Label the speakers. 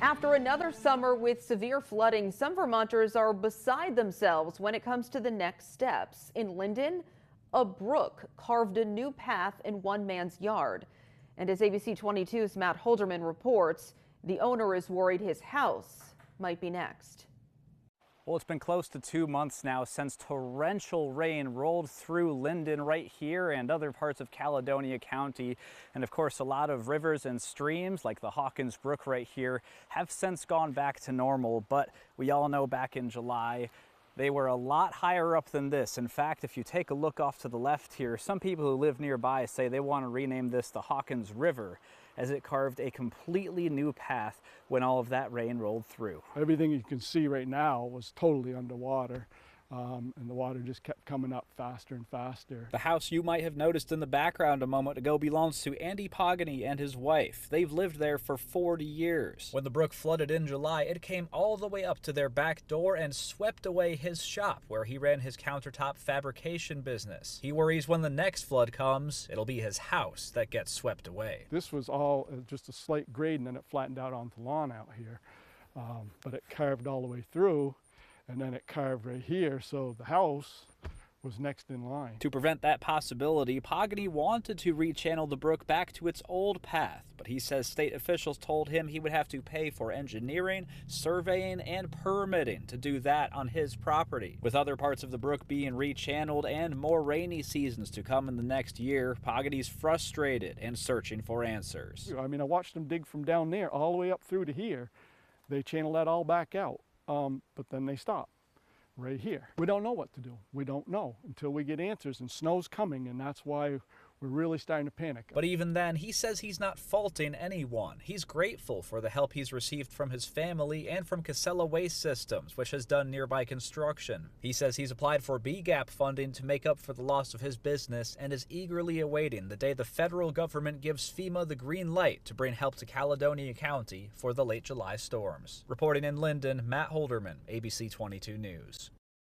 Speaker 1: After another summer with severe flooding, some Vermonters are beside themselves when it comes to the next steps. In Lyndon, a brook carved a new path in one man's yard. And as ABC 22's Matt Holderman reports, the owner is worried his house might be next.
Speaker 2: Well, it's been close to 2 months now since torrential rain rolled through Lyndon right here and other parts of Caledonia County. And of course, a lot of rivers and streams like the Hawkins Brook right here have since gone back to normal. But we all know back in July, they were a lot higher up than this. In fact, if you take a look off to the left here, some people who live nearby say they want to rename this the Hawkins River, as it carved a completely new path when all of that rain rolled through.
Speaker 3: Everything you can see right now was totally underwater. And the water just kept coming up faster and faster.
Speaker 2: The house you might have noticed in the background a moment ago belongs to Andy Pogany and his wife. They've lived there for 40 years. When the brook flooded in July, it came all the way up to their back door and swept away his shop, where he ran his countertop fabrication business. He worries when the next flood comes, it'll be his house that gets swept away.
Speaker 3: This was all just a slight grade, and then it flattened out onto the lawn out here. But it carved all the way through. And then it carved right here, so the house was next in line.
Speaker 2: To prevent that possibility, Pogany wanted to rechannel the brook back to its old path, but he says state officials told him he would have to pay for engineering, surveying, and permitting to do that on his property. With other parts of the brook being rechanneled and more rainy seasons to come in the next year, Pogany's frustrated and searching for answers.
Speaker 3: I mean, I watched them dig from down there all the way up through to here. They channeled that all back out. But then they stop right here. We don't know what to do. We don't know until we get answers, and snow's coming, and that's why we're really starting to panic.
Speaker 2: But even then, he says he's not faulting anyone. He's grateful for the help he's received from his family and from Casella Waste Systems, which has done nearby construction. He says he's applied for BGAP funding to make up for the loss of his business and is eagerly awaiting the day the federal government gives FEMA the green light to bring help to Caledonia County for the late July storms. Reporting in Lyndon, Matt Holderman, ABC 22 News.